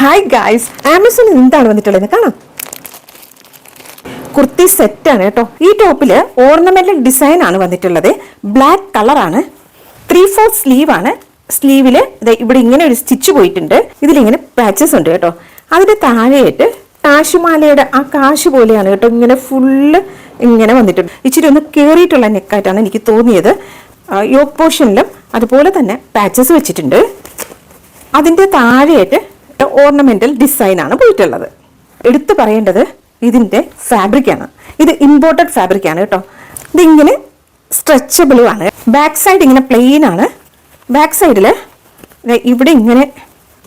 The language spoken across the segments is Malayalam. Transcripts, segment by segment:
ഹായ് ഗായ്സ്, ആമസോണിൽ എന്താണ് വന്നിട്ടുള്ളത് കാണാം. കുർത്തി സെറ്റ് ആണ് കേട്ടോ. ഈ ടോപ്പില് ഓർണമെന്റൽ ഡിസൈൻ ആണ് വന്നിട്ടുള്ളത്. ബ്ലാക്ക് കളറാണ്. 3/4 സ്ലീവ് ആണ്. സ്ലീവില് ഇവിടെ ഇങ്ങനെ ഒരു സ്റ്റിച്ച് പോയിട്ടുണ്ട്. ഇതിലിങ്ങനെ പാച്ചസ് ഉണ്ട് കേട്ടോ. അതിന്റെ താഴെയായിട്ട് കാശുമാലയുടെ ആ കാശ് പോലെയാണ് കേട്ടോ. ഇങ്ങനെ ഫുള്ള് ഇങ്ങനെ വന്നിട്ടുണ്ട്. ഇച്ചിരി ഒന്ന് കയറിയിട്ടുള്ള നെക്കായിട്ടാണ് എനിക്ക് തോന്നിയത്. യോക്ക് പോർഷനിലും അതുപോലെ തന്നെ പാച്ചസ് വെച്ചിട്ടുണ്ട്. അതിന്റെ താഴെയായിട്ട് ഓർണമെന്റൽ ഡിസൈൻ ആണ് പോയിട്ടുള്ളത്. എടുത്തു പറയേണ്ടത് ഇതിന്റെ ഫാബ്രിക് ആണ്. ഇത് ഇമ്പോർട്ടഡ് ഫാബ്രിക് ആണ് കേട്ടോ. ഇതിങ്ങനെ സ്ട്രെച്ചബിളും ആണ്. ബാക്ക് സൈഡ് ഇങ്ങനെ പ്ലെയിൻ ആണ്. ബാക്ക് സൈഡിൽ ഇവിടെ ഇങ്ങനെ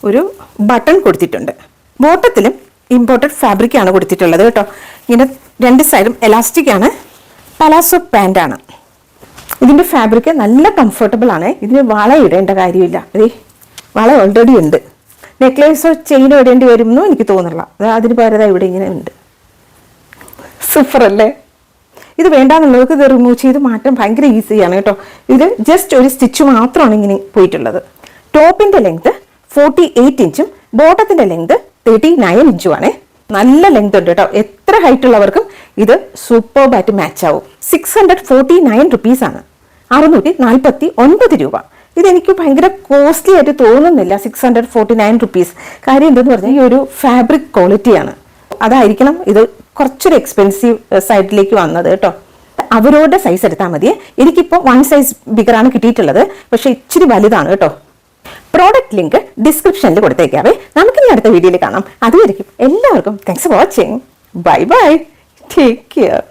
ഒരു ബട്ടൺ കൊടുത്തിട്ടുണ്ട്. ബോട്ടത്തിലും ഇമ്പോർട്ടഡ് ഫാബ്രിക് ആണ് കൊടുത്തിട്ടുള്ളത് കേട്ടോ. ഇങ്ങനെ രണ്ട് സൈഡും എലാസ്റ്റിക് ആണ്. പലാസോ പാൻ്റ് ആണ്. ഇതിന്റെ ഫാബ്രിക് നല്ല കംഫർട്ടബിൾ ആണ്. ഇതിന് വള ഇടേണ്ട കാര്യമില്ല. വള ഓൾറെഡി ഉണ്ട്. നെക്ലേസോ ചെയിനോ ഇടേണ്ടി വരുമെന്നോ എനിക്ക് തോന്നില്ല. അതിന് പകരം ഇവിടെ ഇങ്ങനെ ഉണ്ട്. സൂപ്പർ അല്ലേ? ഇത് വേണ്ടാന്നുള്ളവർക്ക് ഇത് റിമൂവ് ചെയ്ത് മാറ്റാൻ ഭയങ്കര ഈസിയാണ് കേട്ടോ. ഇത് ജസ്റ്റ് ഒരു സ്റ്റിച്ച് മാത്രമാണ് ഇങ്ങനെ പോയിട്ടുള്ളത്. ടോപ്പിന്റെ ലെങ്ത് 48 ഇഞ്ചും ബോട്ടത്തിന്റെ ലെങ്ത് 39 ഇഞ്ചും ആണ്. നല്ല ലെങ്ത് ഉണ്ട് കേട്ടോ. എത്ര ഹൈറ്റ് ഉള്ളവർക്കും ഇത് സൂപ്പർബായിട്ട് മാച്ച് ആവും. 649 റുപ്പീസ് ആണ്. 649 രൂപ. ഇതെനിക്ക് ഭയങ്കര കോസ്റ്റ്ലി ആയിട്ട് തോന്നുന്നില്ല. 649 റുപ്പീസ്. കാര്യം എന്തെന്ന് പറഞ്ഞാൽ ഈ ഒരു ഫാബ്രിക് ക്വാളിറ്റിയാണ്. അതായിരിക്കണം ഇത് കുറച്ചൊരു എക്സ്പെൻസീവ് സൈഡിലേക്ക് വന്നത് കേട്ടോ. അവരോട് സൈസ് എടുത്താൽ മതി. എനിക്കിപ്പോൾ 1 സൈസ് ബിഗറാണ് കിട്ടിയിട്ടുള്ളത്. പക്ഷെ ഇച്ചിരി വലുതാണ് കേട്ടോ. പ്രോഡക്റ്റ് ലിങ്ക് ഡിസ്ക്രിപ്ഷനിൽ കൊടുത്തേക്കാവേ. നമുക്കിനി അടുത്ത വീഡിയോയിൽ കാണാം. അതുവരെയും എല്ലാവർക്കും thanks for watching. Bye bye. Take care.